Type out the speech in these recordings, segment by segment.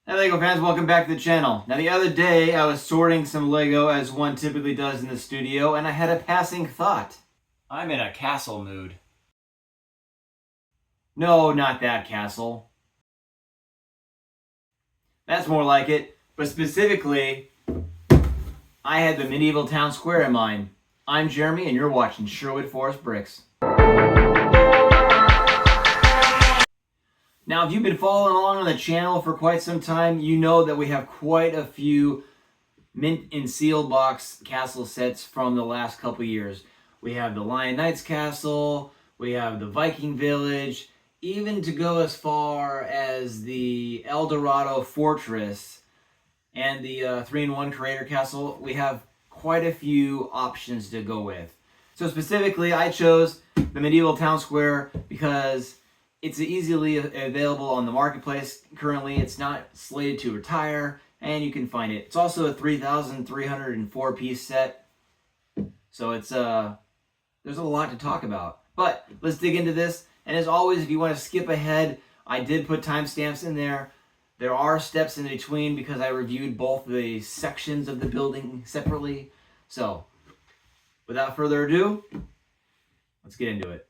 Hey LEGO fans, welcome back to the channel. Now the other day I was sorting some LEGO as one typically does in the studio, and I had a passing thought. I'm in a castle mood. No, not that castle. That's more like it, but specifically, I had the medieval town square in mind. I'm Jeremy and you're watching Sherwood Forest Bricks. Now, if you've been following along on the channel for quite some time, you know that we have quite a few mint and seal box castle sets from the last couple years. We have the Lion Knights Castle, we have the Viking Village, even to go as far as the El Dorado Fortress and the 3-in-1 Creator Castle. We have quite a few options to go with. So specifically, I chose the Medieval Town Square because it's easily available on the marketplace. Currently, it's not slated to retire, and you can find it. It's also a 3,304 piece set, so it's there's a lot to talk about. But let's dig into this. And as always, if you want to skip ahead, I did put timestamps in there. There are steps in between because I reviewed both the sections of the building separately. So, without further ado, let's get into it.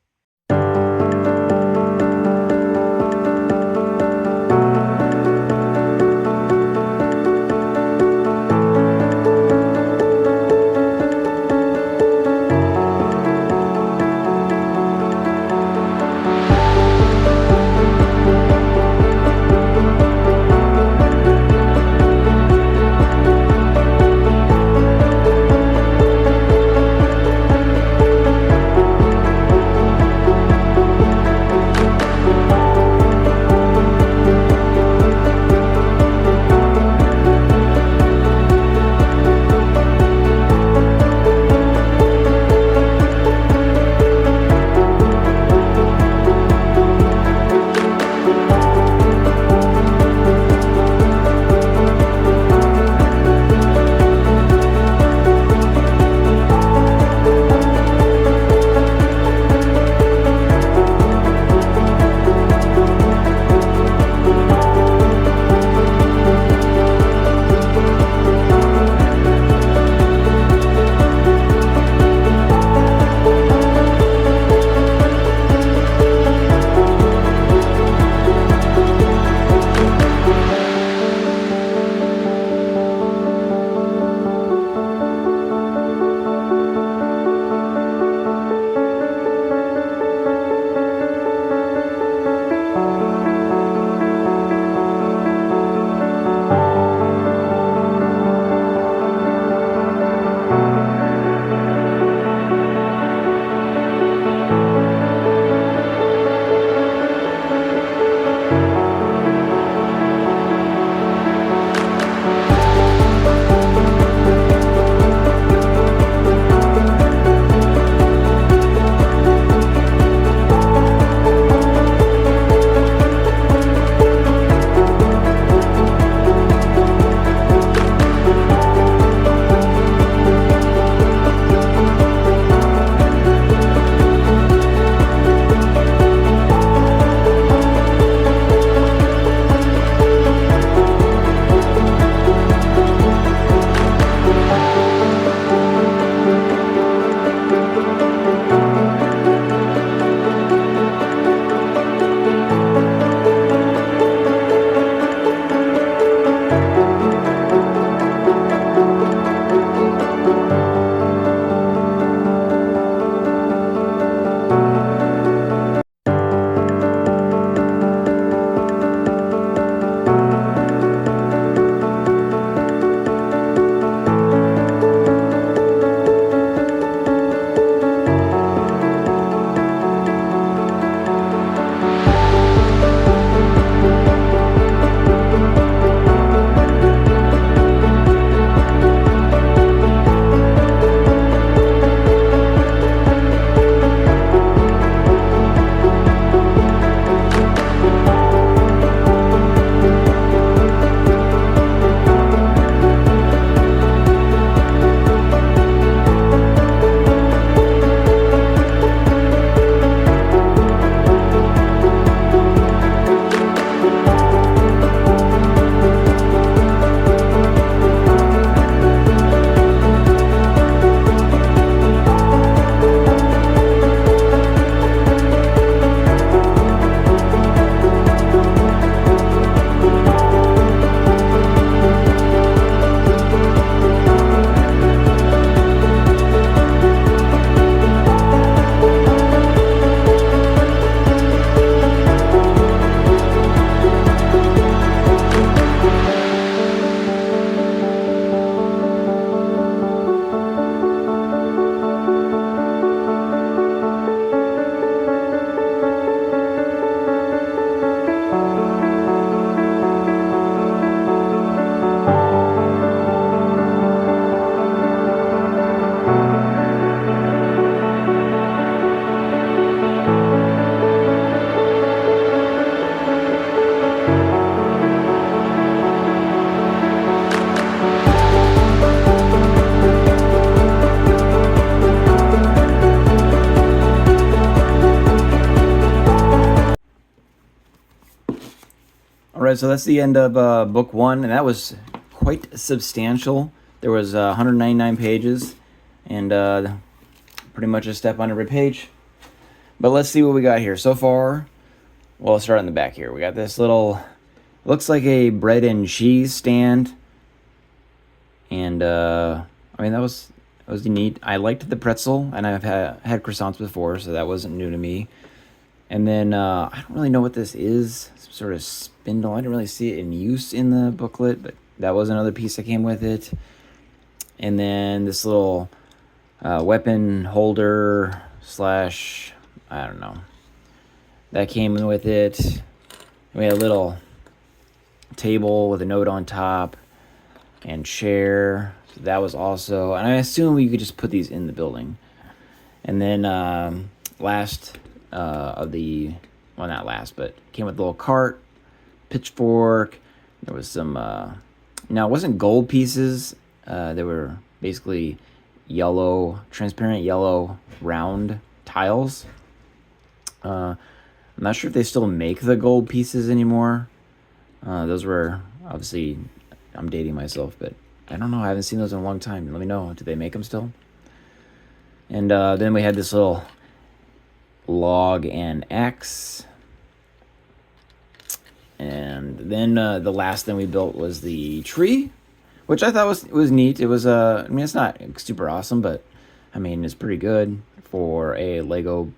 right, so that's the end of book 1, and that was quite substantial. There was 199 pages, and pretty much a step on every page. But let's see what we got here. So far, well, let's start in the back here. We got this little, looks like a bread and cheese stand. And, I mean, that was neat. I liked the pretzel, and I've had croissants before, so that wasn't new to me. And then, I don't really know what this is. Some sort of spindle. I didn't really see it in use in the booklet, but that was another piece that came with it. And then this little weapon holder slash, I don't know. That came with it. We had a little table with a note on top and chair. So that was also, and I assume you could just put these in the building. And then last of the, well, not last, but came with a little cart, pitchfork. There was some, now it wasn't gold pieces. They were basically yellow, transparent yellow round tiles. I'm not sure if they still make the gold pieces anymore. Those were, obviously, I'm dating myself, but I don't know. I haven't seen those in a long time. Let me know. Do they make them still? And then we had this little log and axe. And then the last thing we built was the tree, which I thought was neat. It was, I mean, it's not super awesome, but, I mean, it's pretty good for a Lego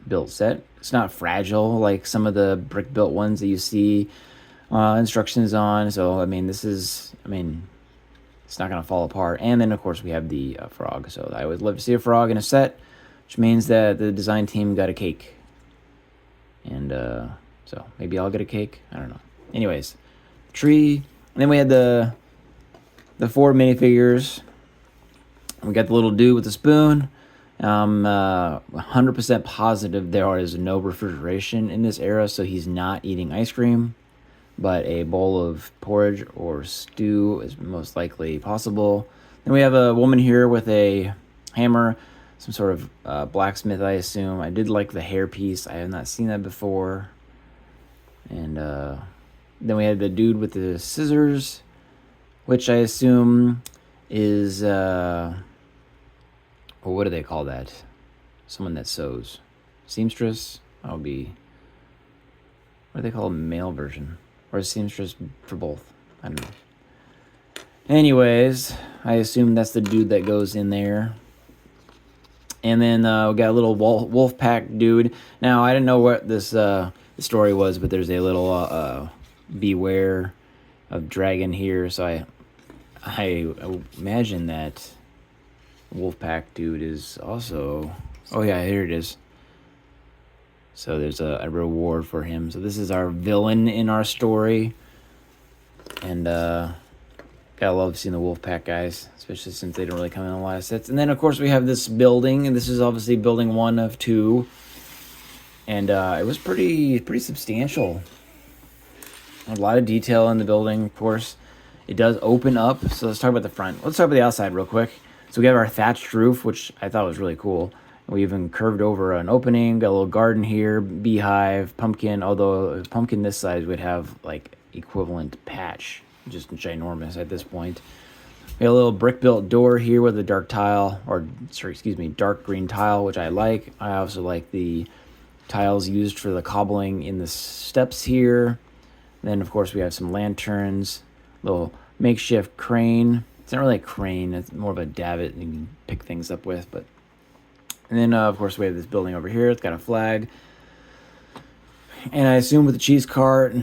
built set. It's not fragile like some of the brick built ones that you see instructions on. So, I mean, it's not going to fall apart. And then, of course, we have the frog. So I would love to see a frog in a set, which means that the design team got a cake. And so maybe I'll get a cake. I don't know. Anyways, tree. And then we had the 4 minifigures. We got the little dude with the spoon. I'm 100% positive there is no refrigeration in this era, so he's not eating ice cream, but a bowl of porridge or stew is most likely possible. Then we have a woman here with a hammer, some sort of blacksmith, I assume. I did like the hair piece. I have not seen that before. And then we had the dude with the scissors, which I assume is... well, what do they call that? Someone that sews. Seamstress? That would be... What do they call a male version? Or is seamstress for both? I don't know. Anyways, I assume that's the dude that goes in there. And then we got a little wolf pack dude. Now, I didn't know what this story was, but there's a little beware of dragon here. So I imagine that Wolfpack dude is also... Oh yeah, here it is. So there's a reward for him. So this is our villain in our story. And gotta love seeing the Wolfpack guys, especially since they don't really come in a lot of sets. And then of course we have this building, and this is obviously building 1 of 2. And it was pretty substantial. A lot of detail in the building, of course. It does open up. So let's talk about the front. Let's talk about the outside real quick. So we have our thatched roof, which I thought was really cool. We even curved over an opening, got a little garden here, beehive, pumpkin, although a pumpkin this size would have like equivalent patch, just ginormous at this point. We have a little brick-built door here with a dark tile, dark green tile, which I like. I also like the tiles used for the cobbling in the steps here. Then, of course, we have some lanterns, little makeshift crane. It's not really a crane, it's more of a davit you can pick things up with. But and then, of course, we have this building over here. It's got a flag. And I assume with the cheese cart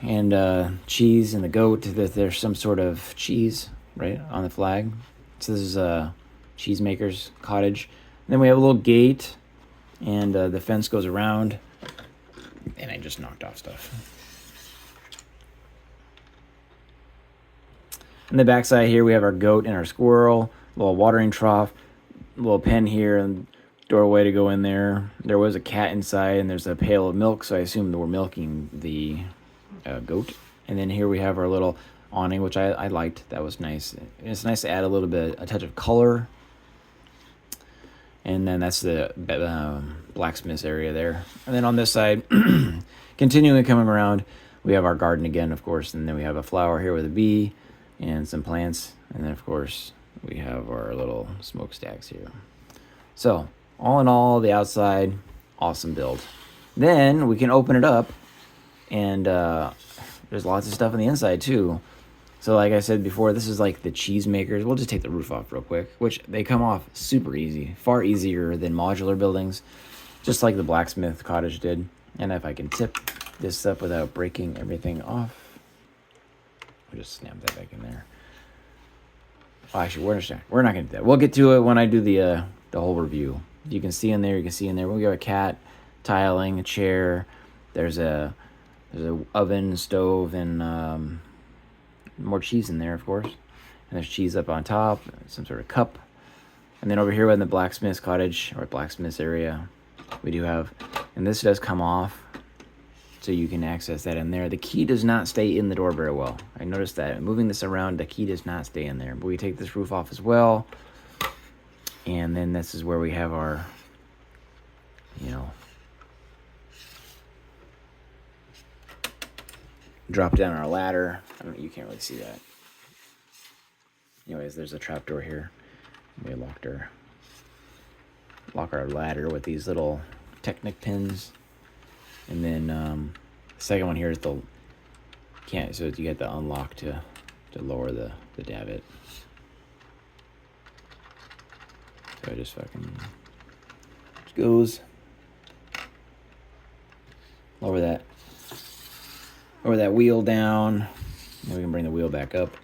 and cheese and the goat that there's some sort of cheese, right, on the flag. So this is Cheesemaker's Cottage. And then we have a little gate, and the fence goes around. And I just knocked off stuff. On the backside here, we have our goat and our squirrel, a little watering trough, a little pen here, and doorway to go in there. There was a cat inside, and there's a pail of milk, so I assume that we're milking the goat. And then here we have our little awning, which I liked. That was nice. It's nice to add a touch of color. And then that's the blacksmith area there. And then on this side, continuing coming around, We have our garden again, of course, and then we have a flower here with a bee and some plants. And then, of course, we have our little smokestacks here. So, all in all, the outside, awesome build. Then we can open it up, and there's lots of stuff on the inside, too. So, like I said before, this is like the Cheesemakers. We'll just take the roof off real quick, which they come off super easy, far easier than modular buildings, just like the Blacksmith Cottage did. And if I can tip this up without breaking everything off, I'll just snap that back in there. Oh, actually, we're not going to do that. We'll get to it when I do the whole review. You can see in there, We got a cat, tiling, a chair. There's a oven, stove, and more cheese in there, of course. And there's cheese up on top, some sort of cup. And then over here in the blacksmith's cottage, or blacksmith's area, we do have, and this does come off, so you can access that in there. The key does not stay in the door very well. I noticed that. Moving this around, the key does not stay in there. But we take this roof off as well. And then this is where we have our, drop down our ladder. You can't really see that. Anyways, there's a trapdoor here. We lock our ladder with these little Technic pins. And then the second one here is so you get the unlock to lower the davit. So it just goes lower that wheel down. Then we can bring the wheel back up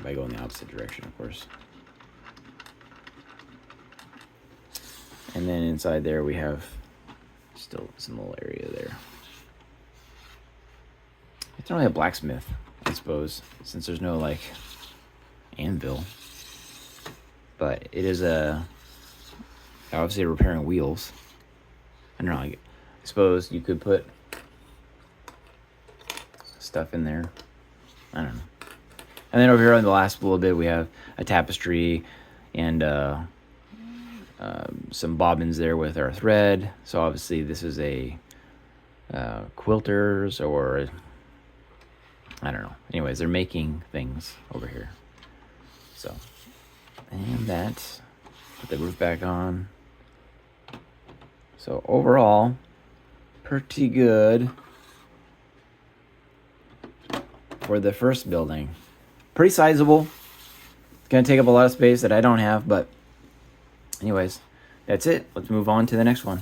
by going the opposite direction, of course. And then inside there we have still some little area there. It's not really a blacksmith, I suppose, since there's no anvil. But it is obviously repairing wheels. I don't know. I suppose you could put stuff in there. I don't know. And then over here on the last little bit, we have a tapestry and some bobbins there with our thread. So obviously this is a quilters, or I don't know. Anyways, they're making things over here. So, and that, put the roof back on. So overall, pretty good for the first building. Pretty sizable. It's gonna take up a lot of space that I don't have, but anyways, that's it. Let's move on to the next one.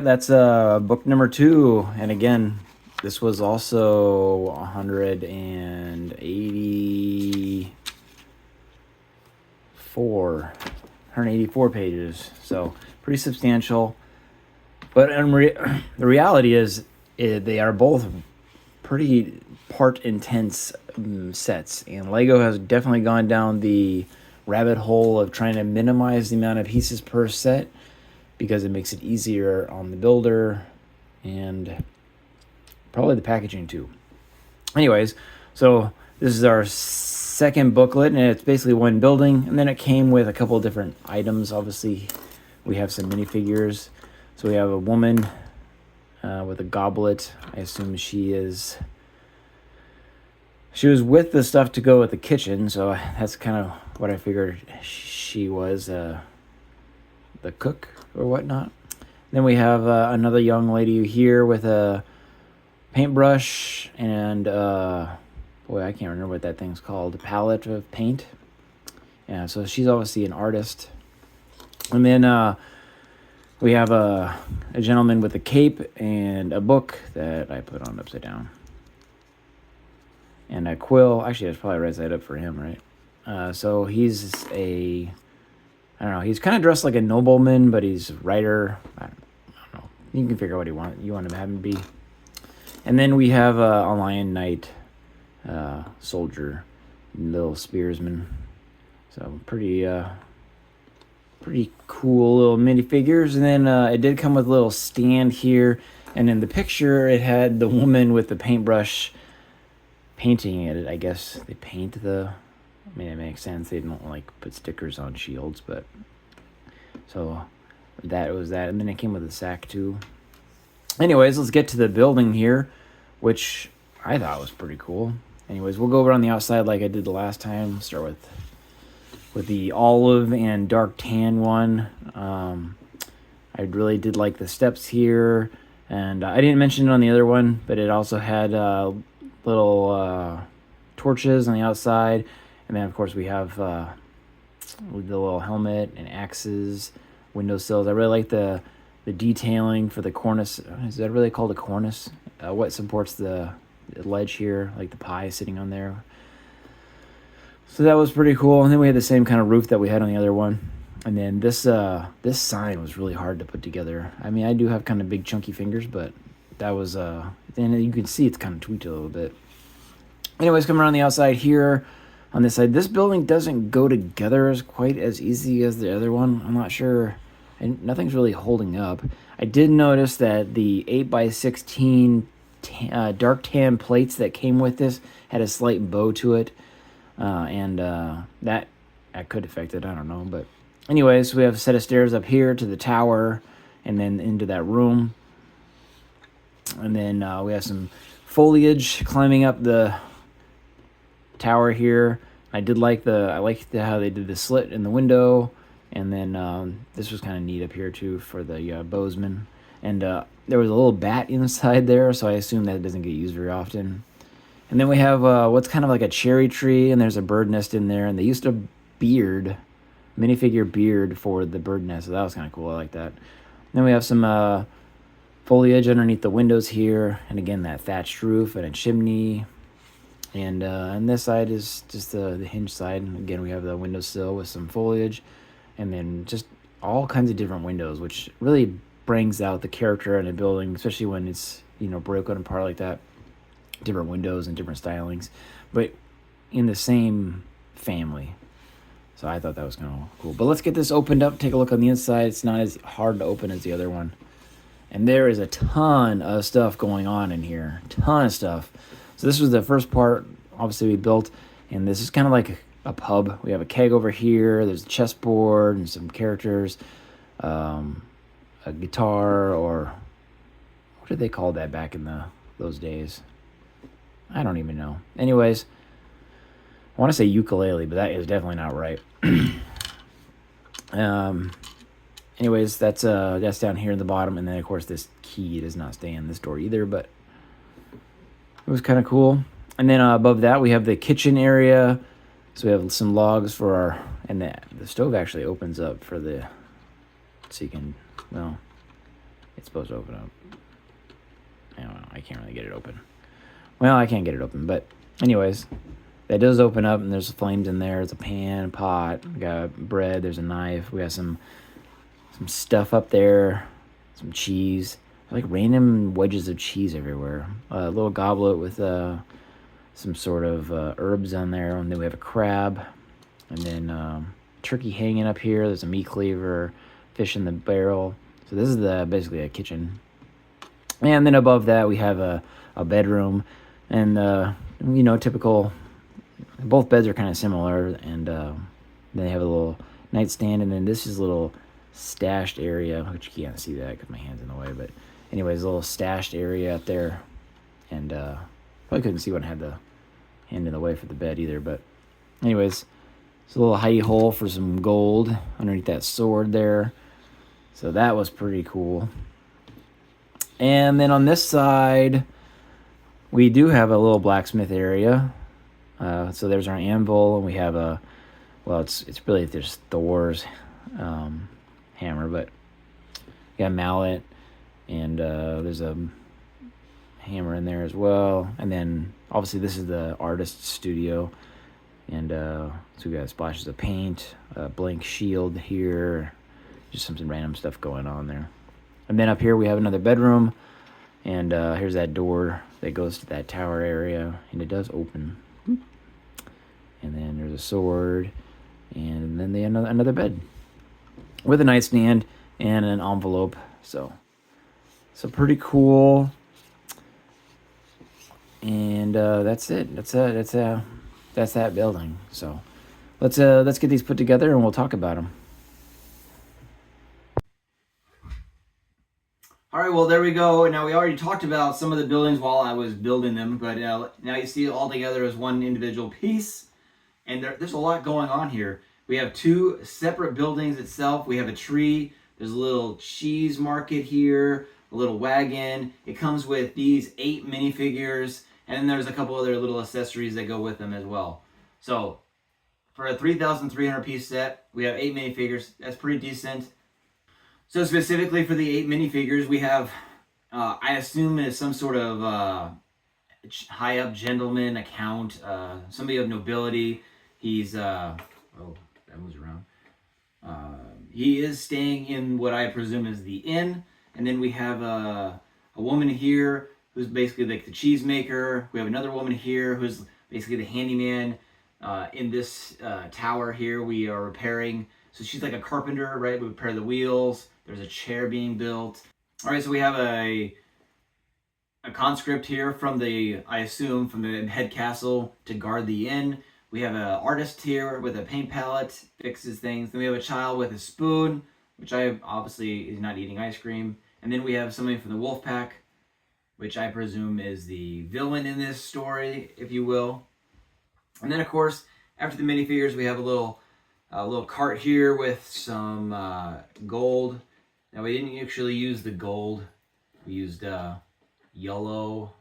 that's book number 2. And again, this was also 184 pages. So pretty substantial. But the reality is they are both pretty part intense sets. And Lego has definitely gone down the rabbit hole of trying to minimize the amount of pieces per set because it makes it easier on the builder and probably the packaging too. Anyways, so this is our second booklet, and it's basically one building, and then it came with a couple of different items. Obviously, we have some minifigures. So we have a woman with a goblet. I assume she was with the stuff to go with the kitchen, so that's kind of what I figured she was, the cook or whatnot. Then we have another young lady here with a paintbrush and boy, I can't remember what that thing's called, a palette of paint. Yeah, so she's obviously an artist. And then we have a gentleman with a cape and a book that I put on upside down. And a quill. Actually, that's probably right side up for him, right? So he's I don't know, he's kind of dressed like a nobleman, but he's a writer. I don't know. You can figure out what you want to have him be. And then we have a lion knight, soldier, little spearsman. So pretty cool little minifigures. And then it did come with a little stand here. And in the picture, it had the woman with the paintbrush painting it. I guess they paint it makes sense. They don't like put stickers on shields, but so that was that. And then it came with a sack too. Anyways, let's get to the building here, which I thought was pretty cool. Anyways, we'll go over on the outside like I did the last time. Start with the olive and dark tan one. I really did like the steps here, and I didn't mention it on the other one, but it also had little torches on the outside, and then of course we have the little helmet and axes, windowsills. I really like the detailing for the cornice. Is that really called a cornice? What supports the ledge here, like the pie sitting on there. So that was pretty cool. And then we had the same kind of roof that we had on the other one. And then this sign was really hard to put together. I mean, I do have kind of big chunky fingers, but that was and you can see it's kind of tweaked a little bit. Anyways, coming around the outside here on this side, this building doesn't go together as quite as easy as the other one. I'm not sure, and nothing's really holding up. I did notice that the 8x16 dark tan plates that came with this had a slight bow to it, and that could affect it. I don't know, but anyways, we have a set of stairs up here to the tower, and then into that room, and then we have some foliage climbing up the tower here. I liked how they did the slit in the window, and then this was kind of neat up here too for the bowsman. And there was a little bat inside there, so I assume that it doesn't get used very often. And then we have what's kind of like a cherry tree, and there's a bird nest in there, and they used a minifigure beard for the bird nest, so that was kind of cool. I like that. Then we have some foliage underneath the windows here, and again that thatched roof and a chimney. And this side is just the hinge side. And again, we have the windowsill with some foliage, and then just all kinds of different windows, which really brings out the character in a building, especially when it's broken apart like that. Different windows and different stylings, but in the same family. So I thought that was kind of cool. But let's get this opened up, take a look on the inside. It's not as hard to open as the other one. And there is a ton of stuff going on in here. Ton of stuff. So this was the first part, obviously, we built. And this is kind of like a pub. We have a keg over here. There's a chessboard and some characters. A guitar, or what did they call that back in those days? I don't even know. Anyways, I want to say ukulele, but that is definitely not right. Anyways, that's down here in the bottom, and then of course this key does not stay in this door either, but it was kind of cool. And then above that we have the kitchen area. So we have some logs for the stove actually opens up for so you can, well, It's supposed to open up. I don't know. I can't really get it open. Well, I can't get it open, but anyways, that does open up, and there's flames in there. There's a pan, pot. We got bread. There's a knife. We got some stuff up there. Some cheese. Like random wedges of cheese everywhere. A little goblet with some sort of herbs on there, and then we have a crab, and then turkey hanging up here. There's a meat cleaver, fish in the barrel. So this is basically a kitchen. And then above that we have a bedroom, and typical. Both beds are kind of similar, and then they have a little nightstand, and then this is a little stashed area, which you can't see that because my hand's in the way. But anyways, a little stashed area up there, and probably couldn't see when I had the hand in the way for the bed either. But anyways, it's a little hidey hole for some gold underneath that sword there. So that was pretty cool. And then on this side, we do have a little blacksmith area. So there's our anvil, and we have it's really just Thor's hammer, but we got a mallet, and there's a hammer in there as well. And then obviously this is the artist's studio, and so we got splashes of paint, a blank shield here, just some random stuff going on there. And then up here we have another bedroom, and here's that door that goes to that tower area, and it does open. And then there's a sword, and then another bed with a nightstand and an envelope. So pretty cool. And that's it. That's that building. So let's get these put together, and we'll talk about them. All right, well, there we go. Now, we already talked about some of the buildings while I was building them, but now you see it all together as one individual piece. And there's a lot going on here. We have two separate buildings itself. We have a tree. There's a little cheese market here, a little wagon. It comes with these 8 minifigures, and then there's a couple other little accessories that go with them as well. So for a 3,300 piece set, we have 8 minifigures. That's pretty decent. So specifically for the 8 minifigures, we have, I assume it is some sort of high up gentleman, account, somebody of nobility. He's, oh, that moves around. He is staying in what I presume is the inn. And then we have a woman here who's basically like the cheesemaker. We have another woman here who's basically the handyman. In this tower here, we are repairing. So she's like a carpenter, right? We repair the wheels. There's a chair being built. All right, so we have a conscript here from I assume, from the head castle to guard the inn. We have an artist here with a paint palette, fixes things. Then we have a child with a spoon, which obviously is not eating ice cream. And then we have somebody from the wolf pack, which I presume is the villain in this story, if you will. And then, of course, after the minifigures, we have a little cart here with some gold. Now, we didn't actually use the gold. We used yellow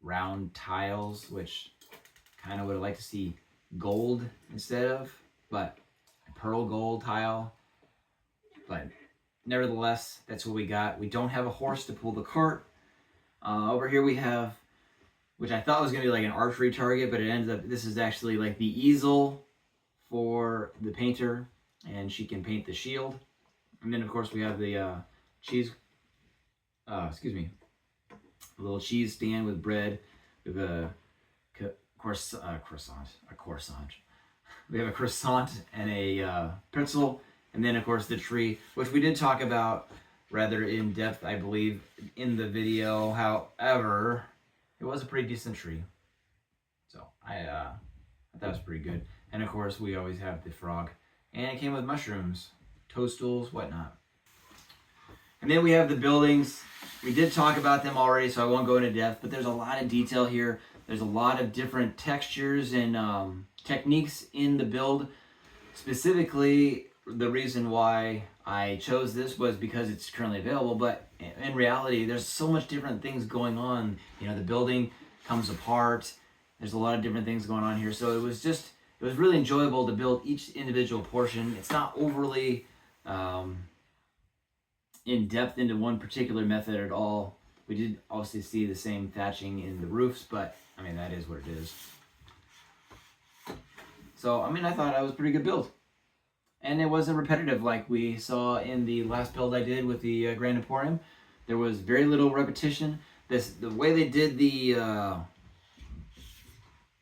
round tiles, which kind of would have liked to see gold instead of, but a pearl gold tile. But nevertheless, that's what we got. We don't have a horse to pull the cart. Over here we have, which I thought was going to be like an archery target, but it ends up, this is actually like the easel for the painter, and she can paint the shield. And then of course we have the a little cheese stand with bread. We have a croissant. We have a croissant and a pretzel, and then of course the tree, which we did talk about rather in depth, I believe, in the video. However, it was a pretty decent tree, so I thought it was pretty good. And of course, we always have the frog, and it came with mushrooms, toadstools, whatnot. And then we have the buildings. We did talk about them already, so I won't go into depth, but there's a lot of detail here. There's a lot of different textures and techniques in the build. Specifically, the reason why I chose this was because it's currently available, but in reality, there's so much different things going on. You know, the building comes apart. There's a lot of different things going on here. So it was really enjoyable to build each individual portion. It's not overly in depth into one particular method at all. We did obviously see the same thatching in the roofs, but I mean, that is what it is. So, I mean, I thought it was a pretty good build. And it wasn't repetitive like we saw in the last build I did with the Grand Emporium. There was very little repetition. The way they did the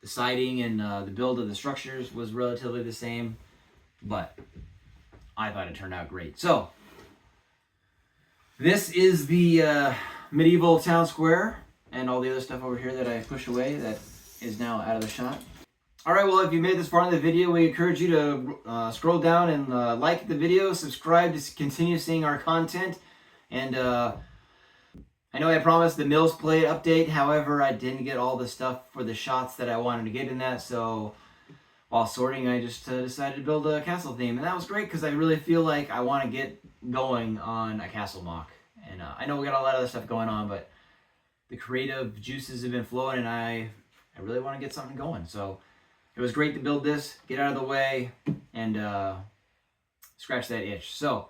siding and the build of the structures was relatively the same, but I thought it turned out great. So, this is the medieval town square and all the other stuff over here that I pushed away that is now out of the shot. Alright, well, if you made this far in the video, we encourage you to scroll down and like the video, subscribe to continue seeing our content. And I know I promised the Mills Plate update, however, I didn't get all the stuff for the shots that I wanted to get in that, so while sorting, I just decided to build a castle theme. And that was great because I really feel like I want to get going on a castle mock. And I know we got a lot of other stuff going on, but the creative juices have been flowing, and I really want to get something going. So it was great to build this, get out of the way, and scratch that itch. So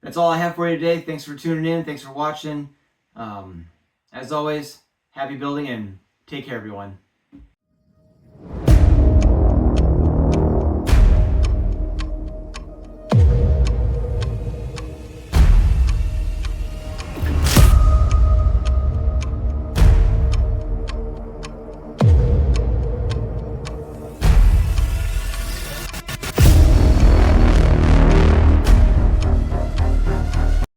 that's all I have for you today. Thanks for tuning in. Thanks for watching. As always, happy building and take care, everyone.